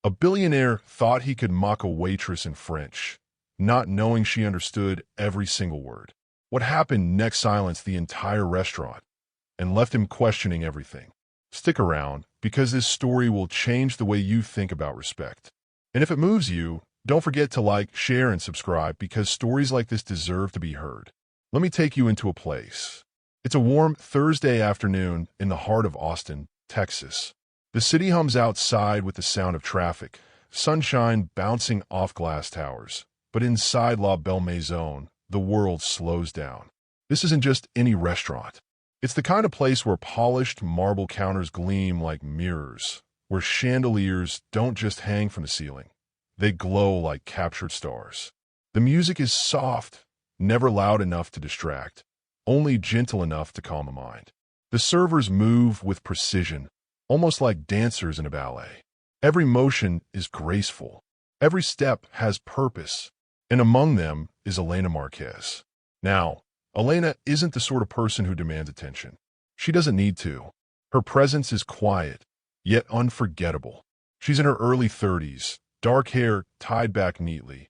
A billionaire thought he could mock a waitress in French, not knowing she understood every single word. What happened next silenced the entire restaurant and left him questioning everything. Stick around, because this story will change the way you think about respect. And if it moves you, don't forget to like, share, and subscribe, because stories like this deserve to be heard. Let me take you into a place. It's a warm Thursday afternoon in the heart of Austin, Texas. The city hums outside with the sound of traffic, sunshine bouncing off glass towers. But inside La Belle Maison, the world slows down. This isn't just any restaurant. It's the kind of place where polished marble counters gleam like mirrors, where chandeliers don't just hang from the ceiling. They glow like captured stars. The music is soft, never loud enough to distract, only gentle enough to calm a mind. The servers move with precision, almost like dancers in a ballet. Every motion is graceful. Every step has purpose. And among them is Elena Marquez. Now, Elena isn't the sort of person who demands attention. She doesn't need to. Her presence is quiet, yet unforgettable. She's in her early 30s, dark hair tied back neatly,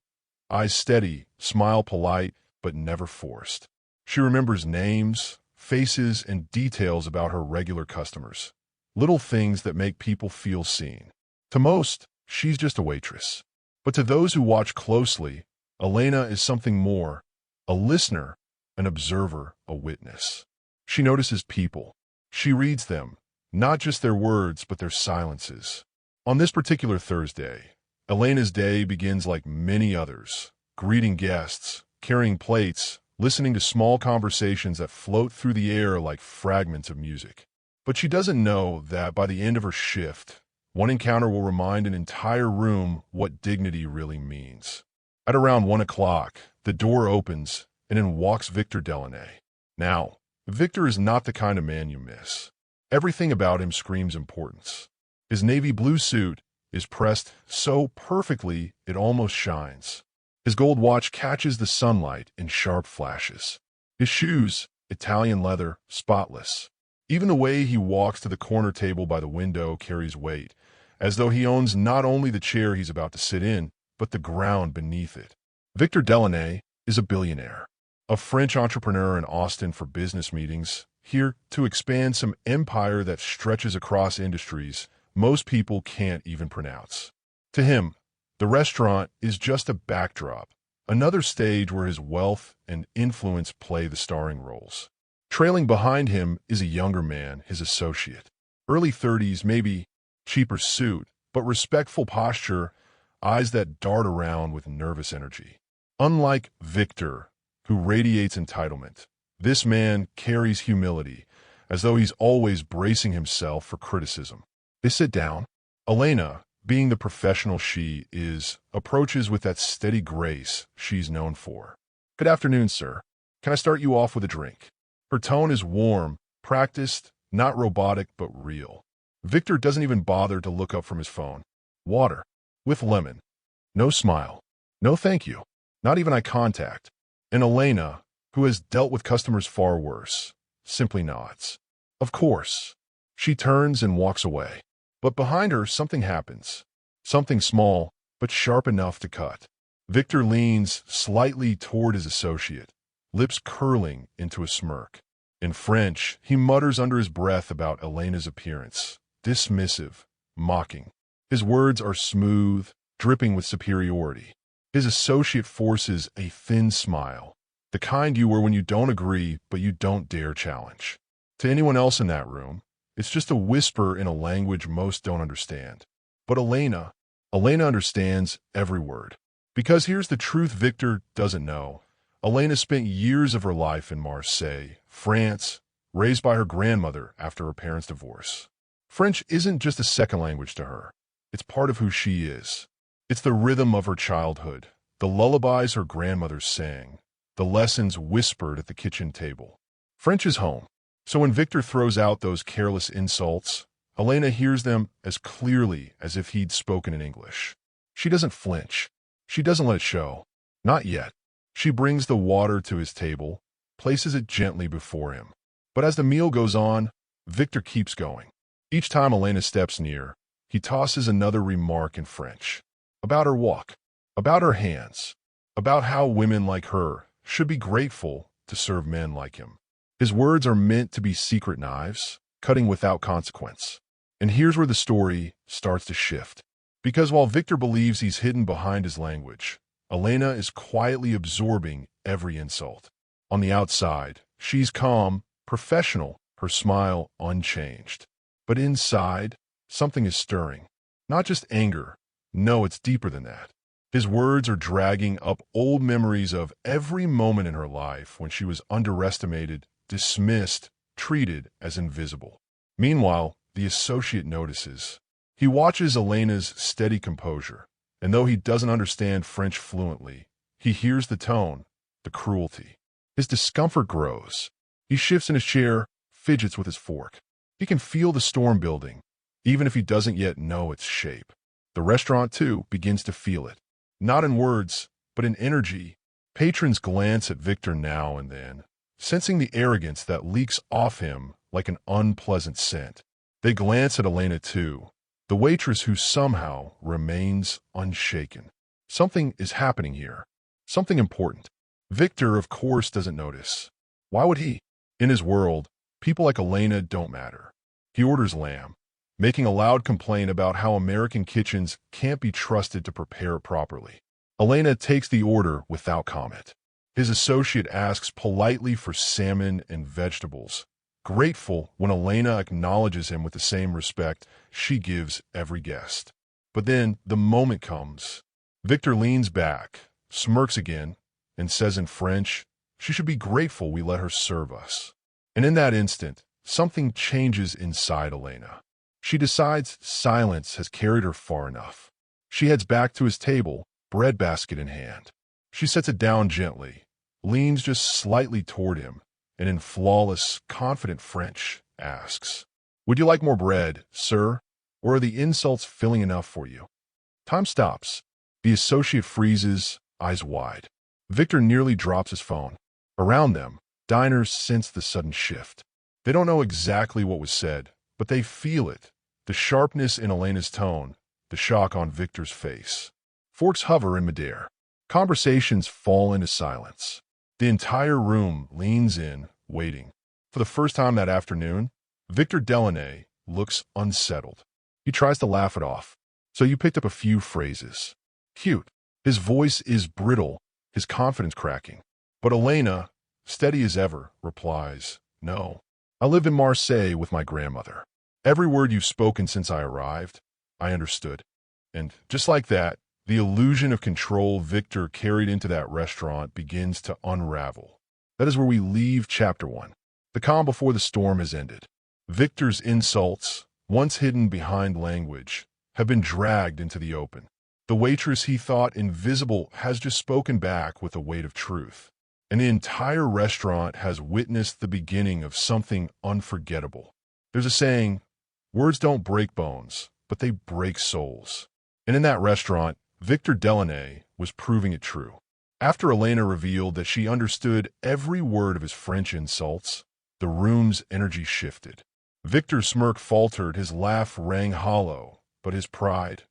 eyes steady, smile polite, but never forced. She remembers names, faces, and details about her regular customers. Little things that make people feel seen. To most, she's just a waitress. But to those who watch closely, Elena is something more, a listener, an observer, a witness. She notices people. She reads them, not just their words, but their silences. On this particular Thursday, Elena's day begins like many others, greeting guests, carrying plates, listening to small conversations that float through the air like fragments of music. But she doesn't know that by the end of her shift, one encounter will remind an entire room what dignity really means. At around 1 o'clock, the door opens, and in walks Victor Delaunay. Now, Victor is not the kind of man you miss. Everything about him screams importance. His navy blue suit is pressed so perfectly it almost shines. His gold watch catches the sunlight in sharp flashes. His shoes, Italian leather, spotless. Even the way he walks to the corner table by the window carries weight, as though he owns not only the chair he's about to sit in, but the ground beneath it. Victor Delaunay is a billionaire, a French entrepreneur in Austin for business meetings, here to expand some empire that stretches across industries most people can't even pronounce. To him, the restaurant is just a backdrop, another stage where his wealth and influence play the starring roles. Trailing behind him is a younger man, his associate. Early 30s, maybe cheaper suit, but respectful posture, eyes that dart around with nervous energy. Unlike Victor, who radiates entitlement, this man carries humility, as though he's always bracing himself for criticism. They sit down. Elena, being the professional she is, approaches with that steady grace she's known for. "Good afternoon, sir. Can I start you off with a drink?" Her tone is warm, practiced, not robotic but real. Victor doesn't even bother to look up from his phone. "Water. With lemon." No smile. No thank you. Not even eye contact. And Elena, who has dealt with customers far worse, simply nods. Of course. She turns and walks away. But behind her, something happens. Something small, but sharp enough to cut. Victor leans slightly toward his associate, lips curling into a smirk. In French, he mutters under his breath about Elena's appearance, dismissive, mocking. His words are smooth, dripping with superiority. His associate forces a thin smile, the kind you wear when you don't agree but you don't dare challenge. To anyone else in that room, it's just a whisper in a language most don't understand. But Elena understands every word. Because here's the truth Victor doesn't know. Elena spent years of her life in Marseille, France, raised by her grandmother after her parents' divorce. French isn't just a second language to her. It's part of who she is. It's the rhythm of her childhood, the lullabies her grandmother sang, the lessons whispered at the kitchen table. French is home. So when Victor throws out those careless insults, Elena hears them as clearly as if he'd spoken in English. She doesn't flinch. She doesn't let it show. Not yet. She brings the water to his table, places it gently before him. But as the meal goes on, Victor keeps going. Each time Elena steps near, he tosses another remark in French. About her walk, about her hands, about how women like her should be grateful to serve men like him. His words are meant to be secret knives, cutting without consequence. And here's where the story starts to shift. Because while Victor believes he's hidden behind his language, Elena is quietly absorbing every insult. On the outside, she's calm, professional, her smile unchanged. But inside, something is stirring. Not just anger. No, it's deeper than that. His words are dragging up old memories of every moment in her life when she was underestimated, dismissed, treated as invisible. Meanwhile, the associate notices. He watches Elena's steady composure, and though he doesn't understand French fluently, he hears the tone, the cruelty. His discomfort grows. He shifts in his chair, fidgets with his fork. He can feel the storm building, even if he doesn't yet know its shape. The restaurant, too, begins to feel it. Not in words, but in energy. Patrons glance at Victor now and then, sensing the arrogance that leaks off him like an unpleasant scent. They glance at Elena, too, the waitress who somehow remains unshaken. Something is happening here. Something important. Victor, of course, doesn't notice. Why would he? In his world, people like Elena don't matter. He orders lamb, making a loud complaint about how American kitchens can't be trusted to prepare it properly. Elena takes the order without comment. His associate asks politely for salmon and vegetables, grateful when Elena acknowledges him with the same respect she gives every guest. But then the moment comes. Victor leans back, smirks again, and says in French, she should be grateful we let her serve us. And in that instant, something changes inside Elena. She decides silence has carried her far enough. She heads back to his table, bread basket in hand. She sets it down gently, leans just slightly toward him, and in flawless, confident French, asks, "Would you like more bread, sir? Or are the insults filling enough for you?" Time stops. The associate freezes, eyes wide. Victor nearly drops his phone. Around them, diners sense the sudden shift. They don't know exactly what was said, but they feel it. The sharpness in Elena's tone, the shock on Victor's face. Forks hover in midair. Conversations fall into silence. The entire room leans in, waiting. For the first time that afternoon, Victor Delaunay looks unsettled. He tries to laugh it off. "So you picked up a few phrases. Cute." His voice is brittle, his confidence cracking. But Elena, steady as ever, replies, "No. I lived in Marseille with my grandmother. Every word you've spoken since I arrived, I understood." And just like that, the illusion of control Victor carried into that restaurant begins to unravel. That is where we leave Chapter 1. The calm before the storm has ended. Victor's insults, once hidden behind language, have been dragged into the open. The waitress he thought invisible has just spoken back with the weight of truth. And the entire restaurant has witnessed the beginning of something unforgettable. There's a saying, words don't break bones, but they break souls. And in that restaurant, Victor Delaunay was proving it true. After Elena revealed that she understood every word of his French insults, the room's energy shifted. Victor's smirk faltered, his laugh rang hollow, but his pride,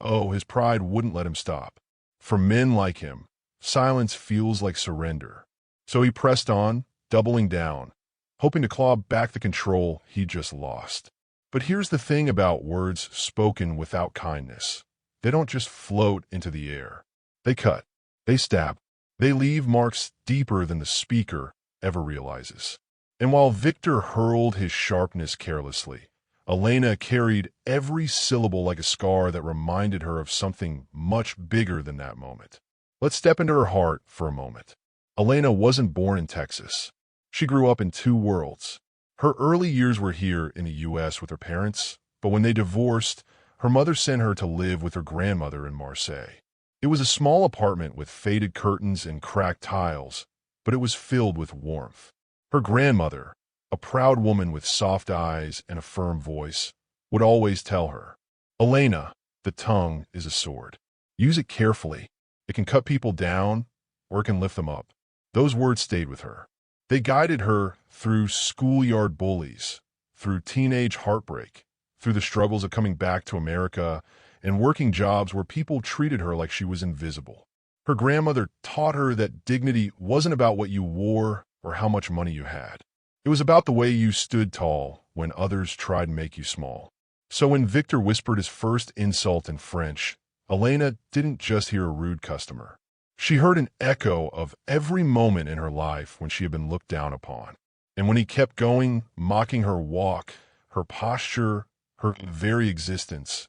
his pride wouldn't let him stop. For men like him, silence feels like surrender. So he pressed on, doubling down, hoping to claw back the control he just lost. But here's the thing about words spoken without kindness. They don't just float into the air. They cut. They stab. They leave marks deeper than the speaker ever realizes. And while Victor hurled his sharpness carelessly, Elena carried every syllable like a scar that reminded her of something much bigger than that moment. Let's step into her heart for a moment. Elena wasn't born in Texas. She grew up in two worlds. Her early years were here in the U.S. with her parents, but when they divorced, her mother sent her to live with her grandmother in Marseille. It was a small apartment with faded curtains and cracked tiles, but it was filled with warmth. Her grandmother, a proud woman with soft eyes and a firm voice, would always tell her, "Elena, the tongue is a sword. Use it carefully. It can cut people down, or it can lift them up." Those words stayed with her. They guided her through schoolyard bullies, through teenage heartbreak, through the struggles of coming back to America and working jobs where people treated her like she was invisible. Her grandmother taught her that dignity wasn't about what you wore or how much money you had. It was about the way you stood tall when others tried to make you small. So when Victor whispered his first insult in French, Elena didn't just hear a rude customer. She heard an echo of every moment in her life when she had been looked down upon. And when he kept going, mocking her walk, her posture, her very existence,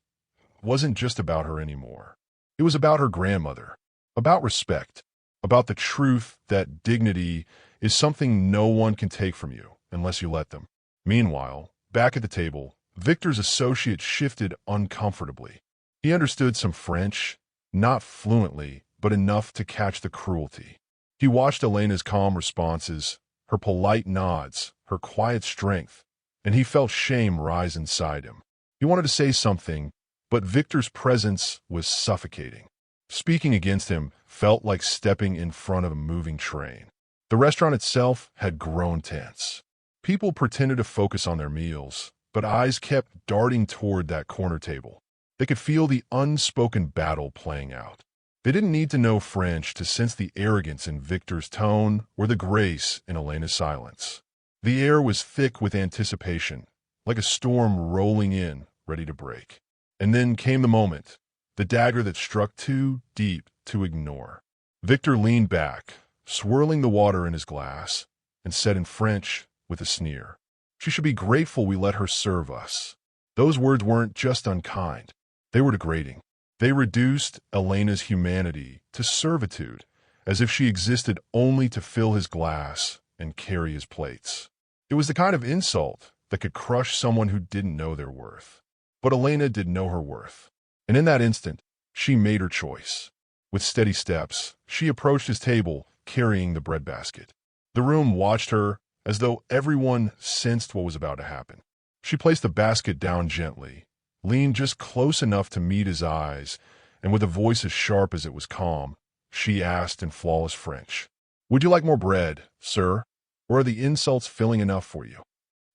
wasn't just about her anymore. It was about her grandmother, about respect, about the truth that dignity is something no one can take from you unless you let them. Meanwhile, back at the table, Victor's associate shifted uncomfortably. He understood some French, not fluently, but enough to catch the cruelty. He watched Elena's calm responses, her polite nods, her quiet strength, and he felt shame rise inside him. He wanted to say something, but Victor's presence was suffocating. Speaking against him felt like stepping in front of a moving train. The restaurant itself had grown tense. People pretended to focus on their meals, but eyes kept darting toward that corner table. They could feel the unspoken battle playing out. They didn't need to know French to sense the arrogance in Victor's tone or the grace in Elena's silence. The air was thick with anticipation, like a storm rolling in, ready to break. And then came the moment, the dagger that struck too deep to ignore. Victor leaned back, swirling the water in his glass, and said in French with a sneer, "She should be grateful we let her serve us." Those words weren't just unkind. They were degrading. They reduced Elena's humanity to servitude, as if she existed only to fill his glass and carry his plates. It was the kind of insult that could crush someone who didn't know their worth. But Elena did know her worth. And in that instant, she made her choice. With steady steps, she approached his table, carrying the breadbasket. The room watched her as though everyone sensed what was about to happen. She placed the basket down gently, leaned just close enough to meet his eyes, and with a voice as sharp as it was calm, she asked in flawless French, "Would you like more bread, sir? Or are the insults filling enough for you?"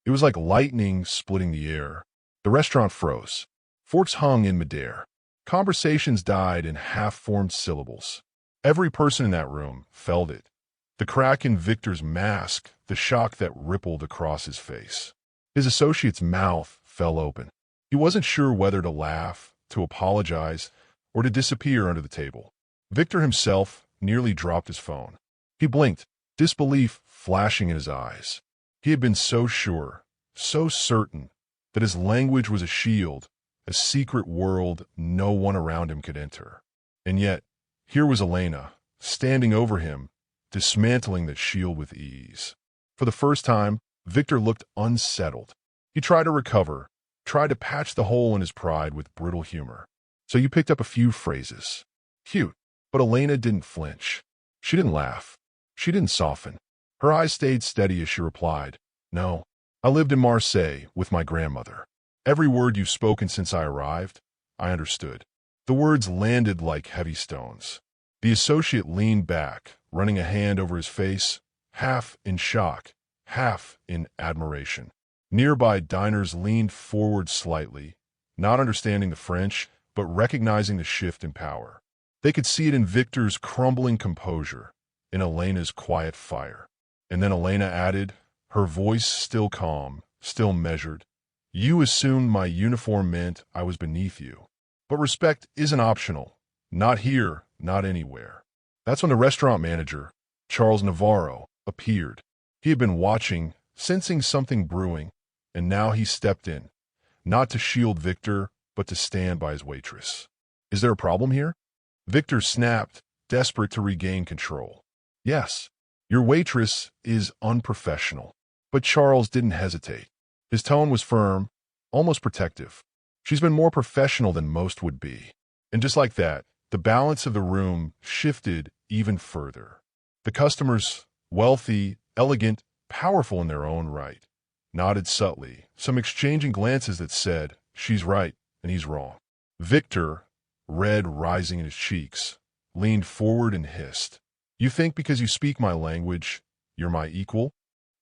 It was like lightning splitting the air. The restaurant froze. Forks hung in midair. Conversations died in half-formed syllables. Every person in that room felt it. The crack in Victor's mask, the shock that rippled across his face. His associate's mouth fell open. He wasn't sure whether to laugh, to apologize, or to disappear under the table. Victor himself nearly dropped his phone. He blinked, disbelief flashing in his eyes. He had been so sure, so certain, that his language was a shield, a secret world no one around him could enter. And yet, here was Elena, standing over him, dismantling that shield with ease. For the first time, Victor looked unsettled. He tried to recover, tried to patch the hole in his pride with brittle humor. "So you picked up a few phrases. Cute." But Elena didn't flinch. She didn't laugh. She didn't soften. Her eyes stayed steady as she replied, "No, I lived in Marseille with my grandmother. Every word you've spoken since I arrived, I understood." The words landed like heavy stones. The associate leaned back, running a hand over his face, half in shock, half in admiration. Nearby diners leaned forward slightly, not understanding the French, but recognizing the shift in power. They could see it in Victor's crumbling composure, in Elena's quiet fire. And then Elena added, her voice still calm, still measured, "You assumed my uniform meant I was beneath you. But respect isn't optional. Not here, not anywhere." That's when the restaurant manager, Charles Navarro, appeared. He had been watching, sensing something brewing, and now he stepped in, not to shield Victor, but to stand by his waitress. "Is there a problem here?" Victor snapped, desperate to regain control. "Yes, your waitress is unprofessional." But Charles didn't hesitate. His tone was firm, almost protective. "She's been more professional than most would be." And just like that, the balance of the room shifted even further. The customers, wealthy, elegant, powerful in their own right, nodded subtly, some exchanging glances that said, "She's right and he's wrong." Victor, red rising in his cheeks, leaned forward and hissed, "You think because you speak my language, you're my equal?"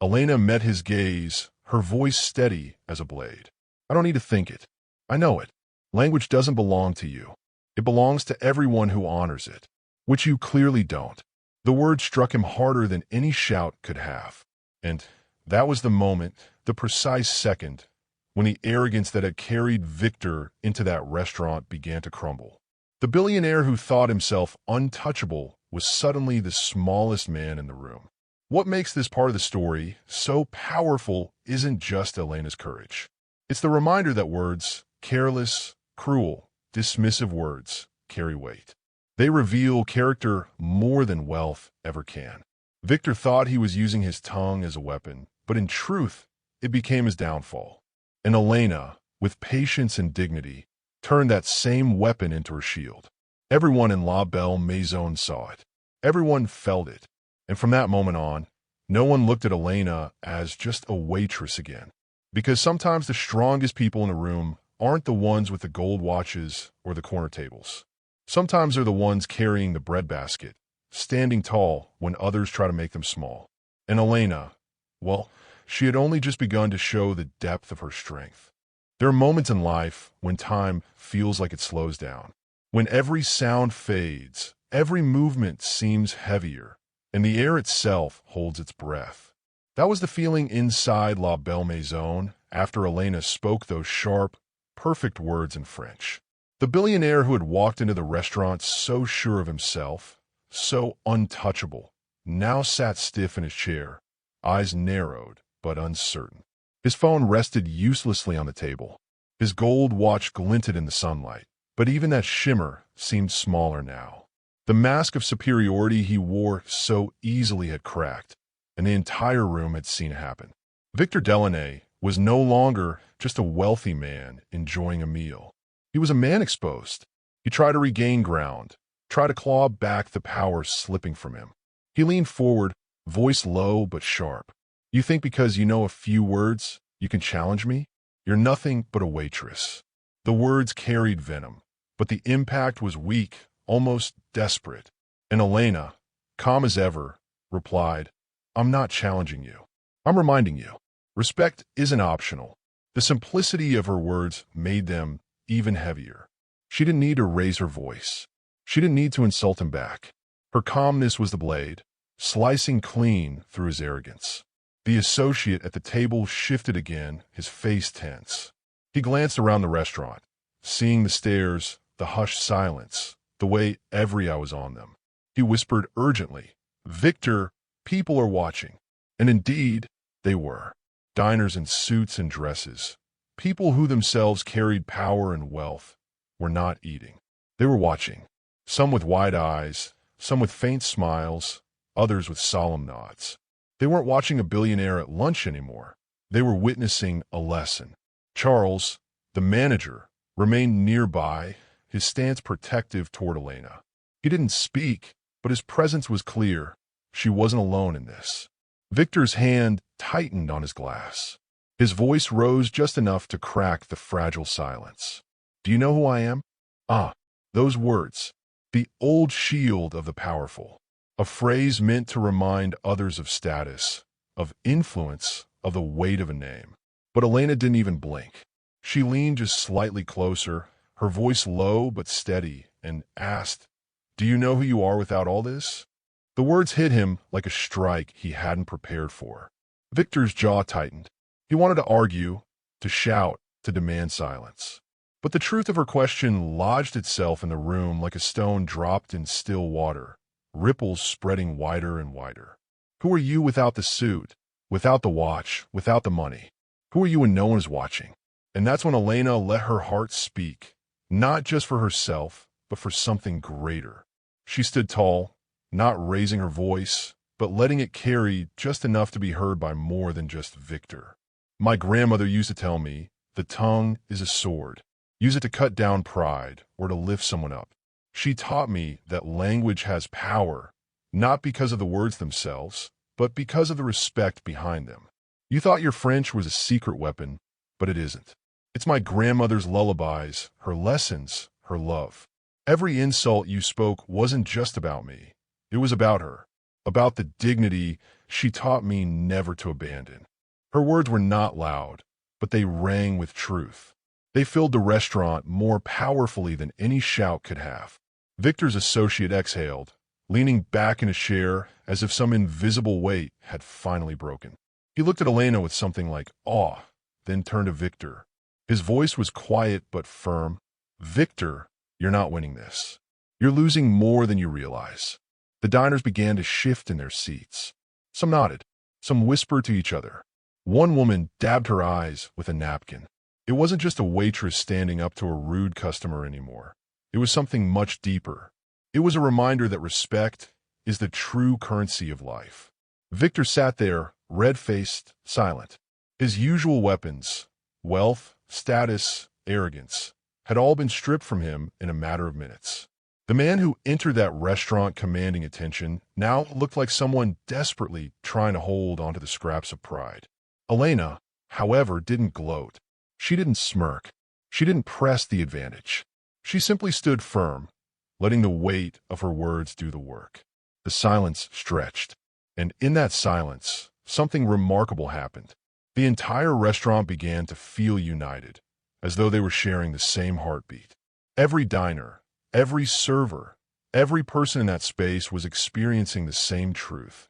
Elena met his gaze, her voice steady as a blade. I don't need to think it. I know it. Language doesn't belong to you. It belongs to everyone who honors it, which you clearly don't. The word struck him harder than any shout could have. And that was the moment, the precise second, when the arrogance that had carried Victor into that restaurant began to crumble. The billionaire who thought himself untouchable was suddenly the smallest man in the room. What makes this part of the story so powerful isn't just Elena's courage. It's the reminder that words, careless, cruel, dismissive words, carry weight. They reveal character more than wealth ever can. Victor thought he was using his tongue as a weapon, but in truth, it became his downfall. And Elena, with patience and dignity, turned that same weapon into her shield. Everyone in La Belle Maison saw it. Everyone felt it. And from that moment on, no one looked at Elena as just a waitress again. Because sometimes the strongest people in a room aren't the ones with the gold watches or the corner tables. Sometimes they're the ones carrying the breadbasket, standing tall when others try to make them small. And Elena, well, she had only just begun to show the depth of her strength. There are moments in life when time feels like it slows down, when every sound fades, every movement seems heavier, and the air itself holds its breath. That was the feeling inside La Belle Maison after Elena spoke those sharp, perfect words in French. The billionaire who had walked into the restaurant so sure of himself, so untouchable, now sat stiff in his chair, eyes narrowed but uncertain. His phone rested uselessly on the table. His gold watch glinted in the sunlight, but even that shimmer seemed smaller now. The mask of superiority he wore so easily had cracked, and the entire room had seen it happen. Victor Delaunay was no longer just a wealthy man enjoying a meal. He was a man exposed. He tried to regain ground, tried to claw back the power slipping from him. He leaned forward, voice low but sharp. You think because you know a few words, you can challenge me? You're nothing but a waitress. The words carried venom, but the impact was weak, almost desperate. And Elena, calm as ever, replied, I'm not challenging you. I'm reminding you. Respect isn't optional. The simplicity of her words made them even heavier. She didn't need to raise her voice. She didn't need to insult him back. Her calmness was the blade, slicing clean through his arrogance. The associate at the table shifted again, his face tense. He glanced around the restaurant, seeing the stares, the hushed silence, the way every eye was on them. He whispered urgently, Victor, people are watching. And indeed, they were. Diners in suits and dresses, people who themselves carried power and wealth, were not eating. They were watching, some with wide eyes, some with faint smiles, others with solemn nods. They weren't watching a billionaire at lunch anymore. They were witnessing a lesson. Charles, the manager, remained nearby, his stance protective toward Elena. He didn't speak, but his presence was clear. She wasn't alone in this. Victor's hand tightened on his glass. His voice rose just enough to crack the fragile silence. Do you know who I am? Ah, those words. The old shield of the powerful. A phrase meant to remind others of status, of influence, of the weight of a name. But Elena didn't even blink. She leaned just slightly closer, her voice low but steady, and asked, Do you know who you are without all this? The words hit him like a strike he hadn't prepared for. Victor's jaw tightened. He wanted to argue, to shout, to demand silence. But the truth of her question lodged itself in the room like a stone dropped in still water, ripples spreading wider and wider. Who are you without the suit, without the watch, without the money? Who are you when no one is watching? And that's when Elena let her heart speak, not just for herself, but for something greater. She stood tall, not raising her voice, but letting it carry just enough to be heard by more than just Victor. My grandmother used to tell me, the tongue is a sword. Use it to cut down pride or to lift someone up. She taught me that language has power, not because of the words themselves, but because of the respect behind them. You thought your French was a secret weapon, but it isn't. It's my grandmother's lullabies, her lessons, her love. Every insult you spoke wasn't just about me. It was about her, about the dignity she taught me never to abandon. Her words were not loud. but they rang with truth. They filled the restaurant more powerfully than any shout could have. Victor's associate exhaled, leaning back in a chair as if some invisible weight had finally broken. He looked at Elena with something like awe, then turned to Victor. His voice was quiet but firm. "Victor, you're not winning this. You're losing more than you realize." The diners began to shift in their seats. Some nodded. Some whispered to each other. One woman dabbed her eyes with a napkin. It wasn't just a waitress standing up to a rude customer anymore. It was something much deeper. It was a reminder that respect is the true currency of life. Victor sat there, red-faced, silent. His usual weapons, wealth, status, arrogance, had all been stripped from him in a matter of minutes. The man who entered that restaurant commanding attention now looked like someone desperately trying to hold onto the scraps of pride. Elena, however, didn't gloat. She didn't smirk. She didn't press the advantage. She simply stood firm, letting the weight of her words do the work. The silence stretched, and in that silence, something remarkable happened. The entire restaurant began to feel united, as though they were sharing the same heartbeat. Every diner, every server, every person in that space was experiencing the same truth.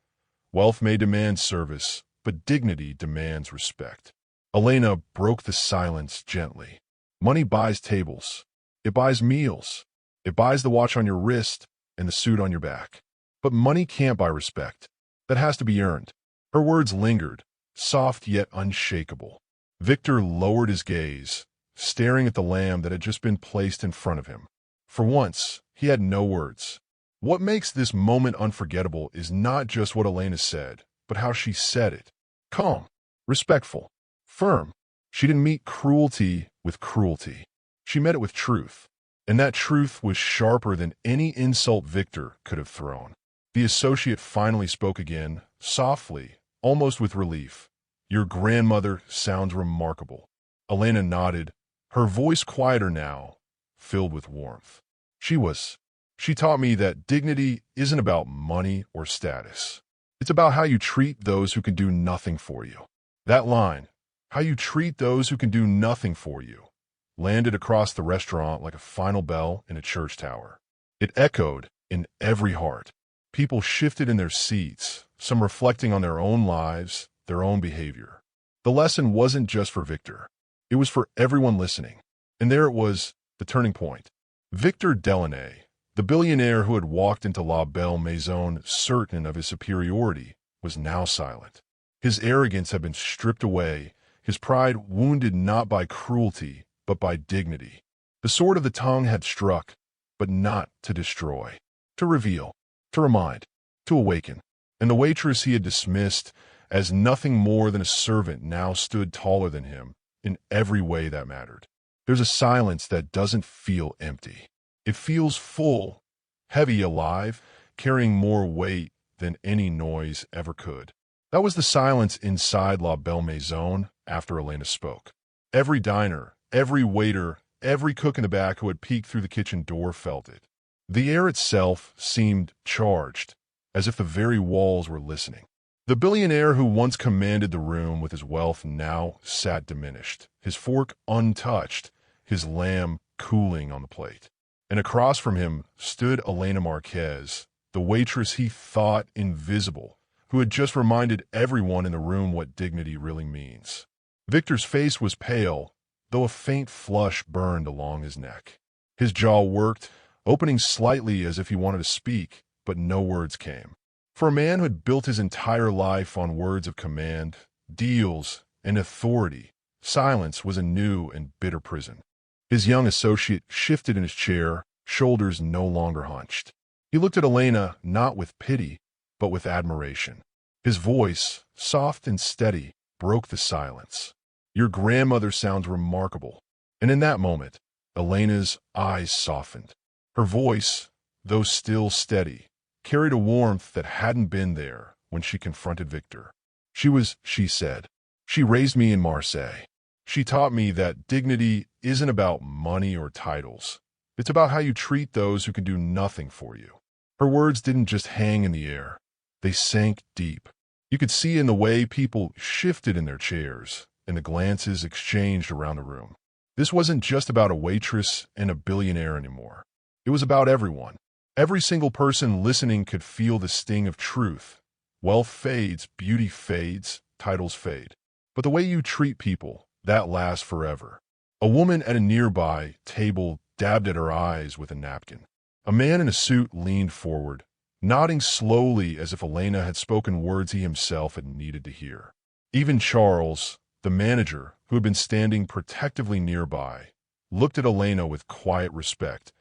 Wealth may demand service, but dignity demands respect. Elena broke the silence gently. Money buys tables. It buys meals. It buys the watch on your wrist and the suit on your back. But money can't buy respect. That has to be earned. Her words lingered, soft yet unshakable. Victor lowered his gaze, staring at the lamb that had just been placed in front of him. For once, he had no words. What makes this moment unforgettable is not just what Elena said, but how she said it. Calm, respectful, firm. She didn't meet cruelty with cruelty. She met it with truth. And that truth was sharper than any insult Victor could have thrown. The associate finally spoke again, softly, almost with relief. "Your grandmother sounds remarkable." Elena nodded, her voice quieter now, filled with warmth. She taught me that dignity isn't about money or status. It's about how you treat those who can do nothing for you. That line, "how you treat those who can do nothing for you," landed across the restaurant like a final bell in a church tower. It echoed in every heart. People shifted in their seats, some reflecting on their own lives, their own behavior. The lesson wasn't just for Victor. It was for everyone listening. And there it was, the turning point. Victor Delaunay, the billionaire who had walked into La Belle Maison certain of his superiority, was now silent. His arrogance had been stripped away, his pride wounded not by cruelty, but by dignity. The sword of the tongue had struck, but not to destroy, to reveal, to remind, to awaken. And the waitress he had dismissed as nothing more than a servant now stood taller than him in every way that mattered. There's a silence that doesn't feel empty. It feels full, heavy, alive, carrying more weight than any noise ever could. That was the silence inside La Belle Maison after Elena spoke. Every diner, every waiter, every cook in the back who had peeked through the kitchen door felt it. The air itself seemed charged, as if the very walls were listening. The billionaire who once commanded the room with his wealth now sat diminished, his fork untouched, his lamb cooling on the plate. And across from him stood Elena Marquez, the waitress he thought invisible, who had just reminded everyone in the room what dignity really means. Victor's face was pale, though a faint flush burned along his neck. His jaw worked, opening slightly as if he wanted to speak, but no words came. For a man who had built his entire life on words of command, deals, and authority, silence was a new and bitter prison. His young associate shifted in his chair, shoulders no longer hunched. He looked at Elena not with pity, but with admiration. His voice, soft and steady, broke the silence. "Your grandmother sounds remarkable." And in that moment, Elena's eyes softened. Her voice, though still steady, carried a warmth that hadn't been there when she confronted Victor. She said, "She raised me in Marseille. She taught me that dignity isn't about money or titles. It's about how you treat those who can do nothing for you." Her words didn't just hang in the air. They sank deep. You could see in the way people shifted in their chairs, and the glances exchanged around the room. This wasn't just about a waitress and a billionaire anymore. It was about everyone. Every single person listening could feel the sting of truth. Wealth fades, beauty fades, titles fade. But the way you treat people, that lasts forever. A woman at a nearby table dabbed at her eyes with a napkin. A man in a suit leaned forward, nodding slowly as if Elena had spoken words he himself had needed to hear. Even Charles, the manager, who had been standing protectively nearby, looked at Elena with quiet respect,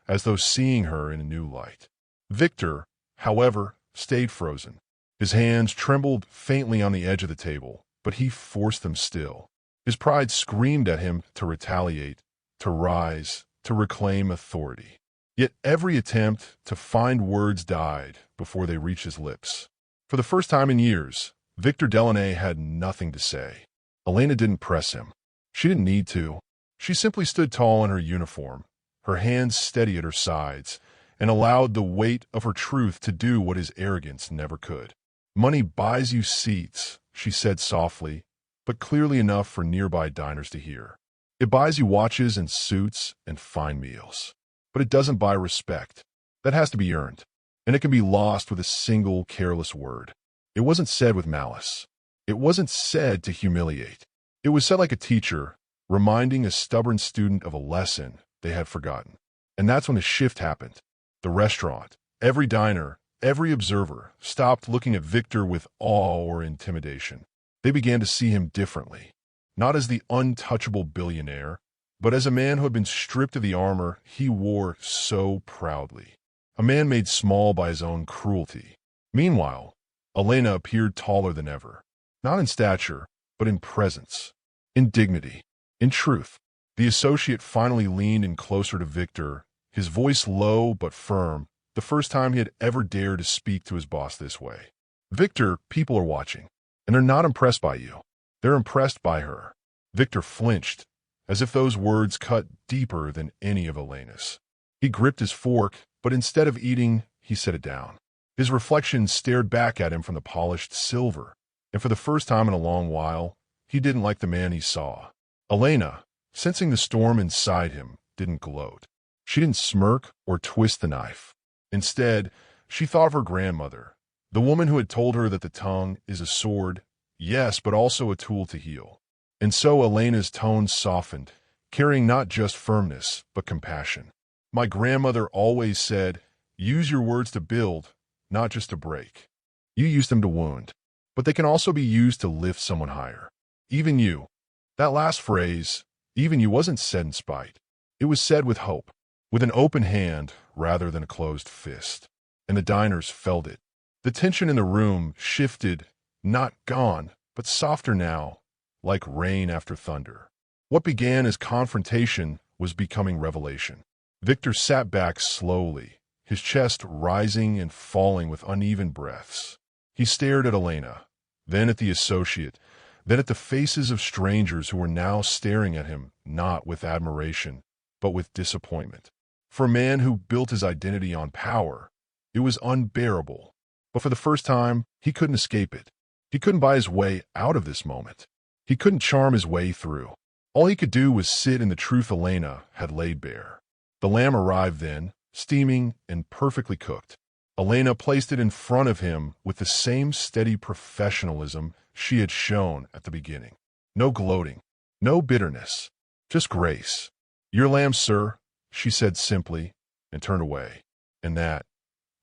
as though seeing her in a new light. Victor, however, stayed frozen. His hands trembled faintly on the edge of the table, but he forced them still. His pride screamed at him to retaliate, to rise, to reclaim authority. Yet every attempt to find words died before they reached his lips. For the first time in years, Victor Delaunay had nothing to say. Elena didn't press him. She didn't need to. She simply stood tall in her uniform, her hands steady at her sides, and allowed the weight of her truth to do what his arrogance never could. "Money buys you seats," she said softly, but clearly enough for nearby diners to hear. "It buys you watches and suits and fine meals. But it doesn't buy respect. That has to be earned, and it can be lost with a single careless word." It wasn't said with malice. It wasn't said to humiliate. It was said like a teacher, reminding a stubborn student of a lesson they had forgotten. And that's when the shift happened. The restaurant, every diner, every observer stopped looking at Victor with awe or intimidation. They began to see him differently, not as the untouchable billionaire, but as a man who had been stripped of the armor he wore so proudly. A man made small by his own cruelty. Meanwhile, Elena appeared taller than ever, not in stature, but in presence, in dignity, in truth. The associate finally leaned in closer to Victor, his voice low but firm, the first time he had ever dared to speak to his boss this way. "Victor, people are watching, and they're not impressed by you. They're impressed by her." Victor flinched, as if those words cut deeper than any of Elena's. He gripped his fork, but instead of eating, he set it down. His reflection stared back at him from the polished silver, and for the first time in a long while, he didn't like the man he saw. Elena, sensing the storm inside him, didn't gloat. She didn't smirk or twist the knife. Instead, she thought of her grandmother, the woman who had told her that the tongue is a sword, yes, but also a tool to heal. And so Elena's tone softened, carrying not just firmness, but compassion. "My grandmother always said, use your words to build, not just to break. You use them to wound, but they can also be used to lift someone higher. Even you." That last phrase, "even you," wasn't said in spite. It was said with hope, with an open hand rather than a closed fist. And the diners felt it. The tension in the room shifted, not gone, but softer now, like rain after thunder. What began as confrontation was becoming revelation. Victor sat back slowly, his chest rising and falling with uneven breaths. He stared at Elena, then at the associate, then at the faces of strangers who were now staring at him, not with admiration, but with disappointment. For a man who built his identity on power, it was unbearable. But for the first time, he couldn't escape it. He couldn't buy his way out of this moment. He couldn't charm his way through. All he could do was sit in the truth Elena had laid bare. The lamb arrived then, steaming and perfectly cooked. Elena placed it in front of him with the same steady professionalism she had shown at the beginning. No gloating, no bitterness, just grace. "Your lamb, sir," she said simply, and turned away. And that,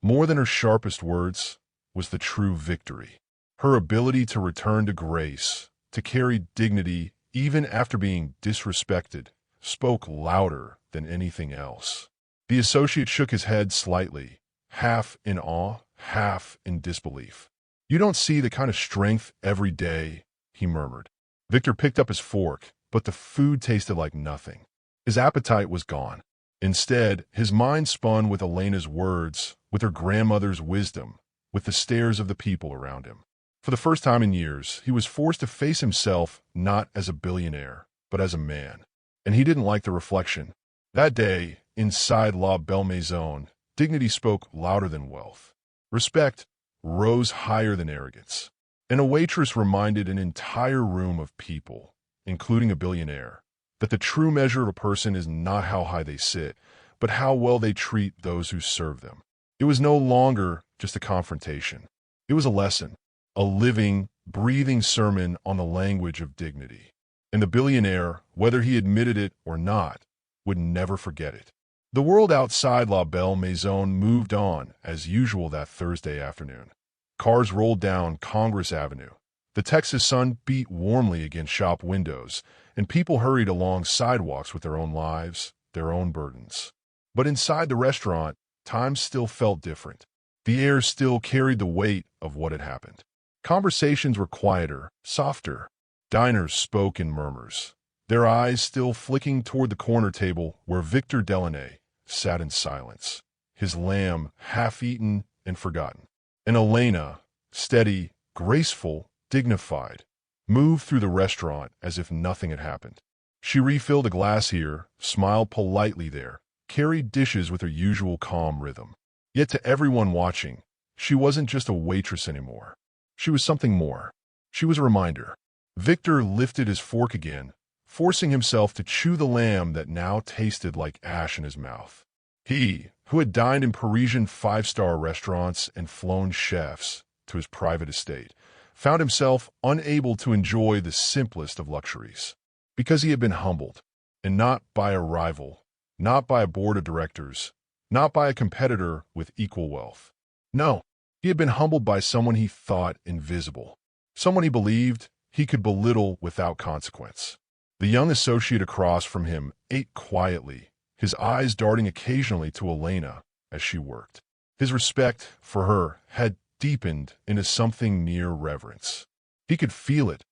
more than her sharpest words, was the true victory. Her ability to return to grace, to carry dignity even after being disrespected, spoke louder than anything else. The associate shook his head slightly, half in awe, half in disbelief. "You don't see the kind of strength every day," he murmured. Victor picked up his fork, but the food tasted like nothing. His appetite was gone. Instead, his mind spun with Elena's words, with her grandmother's wisdom, with the stares of the people around him. For the first time in years, he was forced to face himself not as a billionaire, but as a man. And he didn't like the reflection. That day, inside La Belle Maison, dignity spoke louder than wealth. Respect rose higher than arrogance. And a waitress reminded an entire room of people, including a billionaire, that the true measure of a person is not how high they sit, but how well they treat those who serve them. It was no longer just a confrontation. It was a lesson, a living, breathing sermon on the language of dignity. And the billionaire, whether he admitted it or not, would never forget it. The world outside La Belle Maison moved on as usual that Thursday afternoon. Cars rolled down Congress Avenue. The Texas sun beat warmly against shop windows, and people hurried along sidewalks with their own lives, their own burdens. But inside the restaurant, time still felt different. The air still carried the weight of what had happened. Conversations were quieter, softer. Diners spoke in murmurs, their eyes still flicking toward the corner table where Victor Delaunay sat in silence, his lamb half-eaten and forgotten. And Elena, steady, graceful, dignified, moved through the restaurant as if nothing had happened. She refilled a glass here, smiled politely there, carried dishes with her usual calm rhythm. Yet to everyone watching, she wasn't just a waitress anymore. She was something more. She was a reminder. Victor lifted his fork again, forcing himself to chew the lamb that now tasted like ash in his mouth. He, who had dined in Parisian five-star restaurants and flown chefs to his private estate, found himself unable to enjoy the simplest of luxuries. Because he had been humbled, and not by a rival, not by a board of directors, not by a competitor with equal wealth. No, he had been humbled by someone he thought invisible, someone he believed he could belittle without consequence. The young associate across from him ate quietly, his eyes darting occasionally to Elena as she worked. His respect for her had deepened into something near reverence. He could feel it.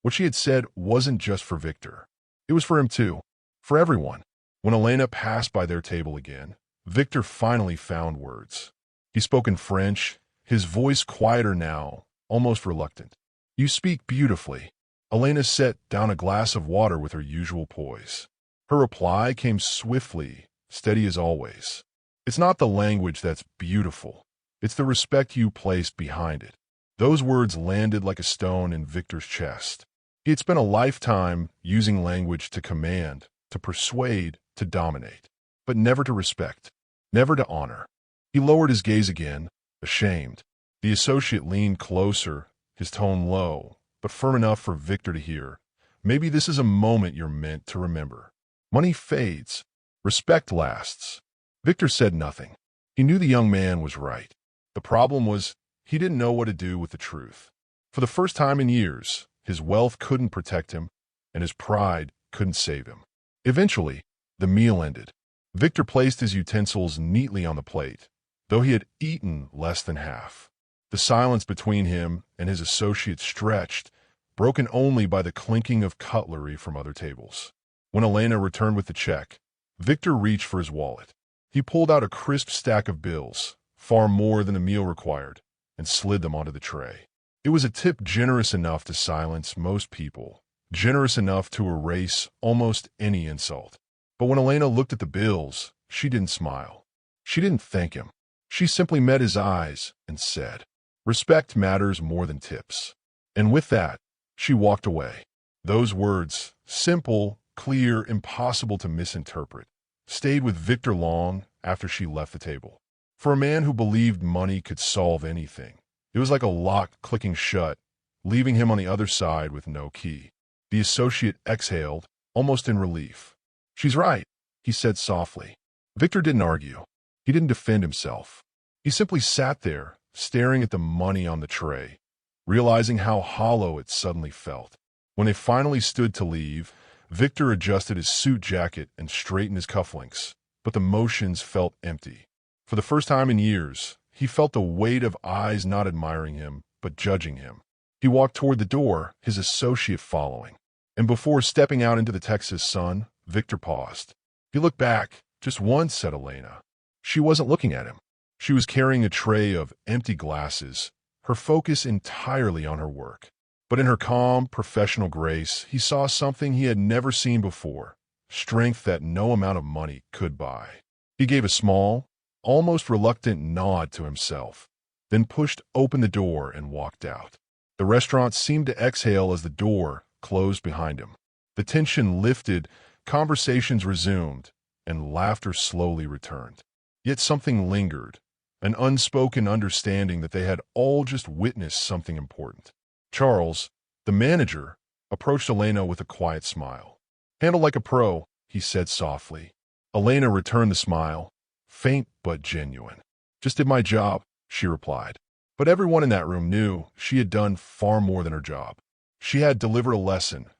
What she had said wasn't just for Victor. It was for him too, for everyone. When Elena passed by their table again, Victor finally found words. He spoke in French, his voice quieter now, almost reluctant. "You speak beautifully." Elena set down a glass of water with her usual poise. Her reply came swiftly, steady as always. "It's not the language that's beautiful. It's the respect you place behind it." Those words landed like a stone in Victor's chest. He had spent a lifetime using language to command, to persuade, to dominate, but never to respect, never to honor. He lowered his gaze again, ashamed. The associate leaned closer, his tone low, but firm enough for Victor to hear. "Maybe this is a moment you're meant to remember. Money fades. Respect lasts." Victor said nothing. He knew the young man was right. The problem was he didn't know what to do with the truth. For the first time in years, his wealth couldn't protect him, and his pride couldn't save him. Eventually, the meal ended. Victor placed his utensils neatly on the plate, though he had eaten less than half. The silence between him and his associate stretched, broken only by the clinking of cutlery from other tables. When Elena returned with the check, Victor reached for his wallet. He pulled out a crisp stack of bills, far more than the meal required, and slid them onto the tray. It was a tip generous enough to silence most people, generous enough to erase almost any insult. But when Elena looked at the bills, she didn't smile. She didn't thank him. She simply met his eyes and said, "Respect matters more than tips." And with that, she walked away. Those words, simple, clear, impossible to misinterpret, stayed with Victor long after she left the table. For a man who believed money could solve anything, it was like a lock clicking shut, leaving him on the other side with no key. The associate exhaled, almost in relief. "She's right," he said softly. Victor didn't argue. He didn't defend himself. He simply sat there, staring at the money on the tray, realizing how hollow it suddenly felt. When they finally stood to leave, Victor adjusted his suit jacket and straightened his cufflinks, but the motions felt empty. For the first time in years, he felt the weight of eyes not admiring him, but judging him. He walked toward the door, his associate following. And before stepping out into the Texas sun, Victor paused. He looked back, just once, said Elena. She wasn't looking at him. She was carrying a tray of empty glasses, her focus entirely on her work. But in her calm, professional grace, he saw something he had never seen before, strength that no amount of money could buy. He gave a small, almost reluctant nod to himself, then pushed open the door and walked out. The restaurant seemed to exhale as the door closed behind him. The tension lifted, conversations resumed, and laughter slowly returned. Yet something lingered, an unspoken understanding that they had all just witnessed something important. Charles, the manager, approached Elena with a quiet smile. "Handle like a pro," he said softly. Elena returned the smile, faint but genuine. "Just did my job," she replied. But everyone in that room knew she had done far more than her job. She had delivered a lesson,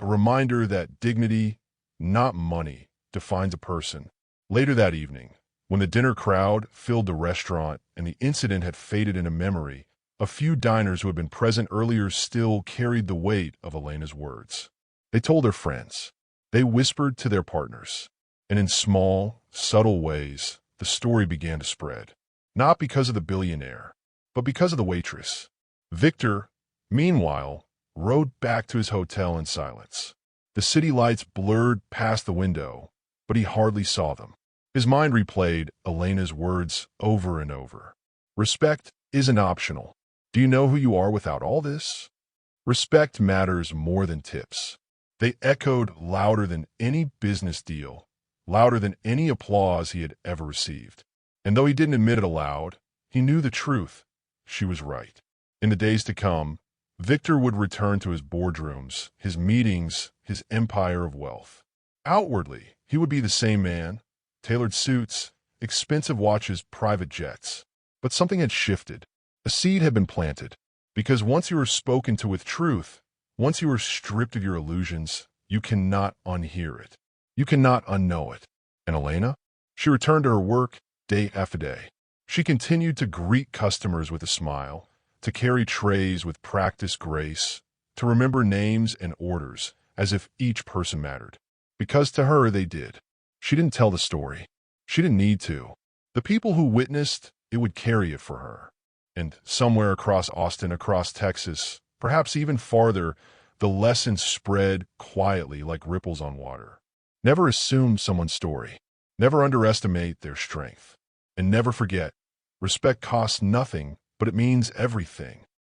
a reminder that dignity, not money, defines a person. Later that evening, when the dinner crowd filled the restaurant and the incident had faded into memory, a few diners who had been present earlier still carried the weight of Elena's words. They told their friends. They whispered to their partners. And in small, subtle ways, the story began to spread. Not because of the billionaire, but because of the waitress. Victor, meanwhile, rode back to his hotel in silence. The city lights blurred past the window, but he hardly saw them. His mind replayed Elena's words over and over. Respect isn't optional. Do you know who you are without all this? Respect matters more than tips. They echoed louder than any business deal, louder than any applause he had ever received. And though he didn't admit it aloud, he knew the truth. She was right. In the days to come, Victor would return to his boardrooms, his meetings, his empire of wealth. Outwardly, he would be the same man, tailored suits, expensive watches, private jets. But something had shifted. A seed had been planted, because once you were spoken to with truth, once you were stripped of your illusions, you cannot unhear it. You cannot unknow it. And Elena? She returned to her work day after day. She continued to greet customers with a smile, to carry trays with practiced grace, to remember names and orders as if each person mattered. Because to her they did. She didn't tell the story. She didn't need to. The people who witnessed it would carry it for her. And somewhere across Austin, across Texas, perhaps even farther, the lesson spread quietly like ripples on water. Never assume someone's story. Never underestimate their strength. And never forget, respect costs nothing, but it means everything.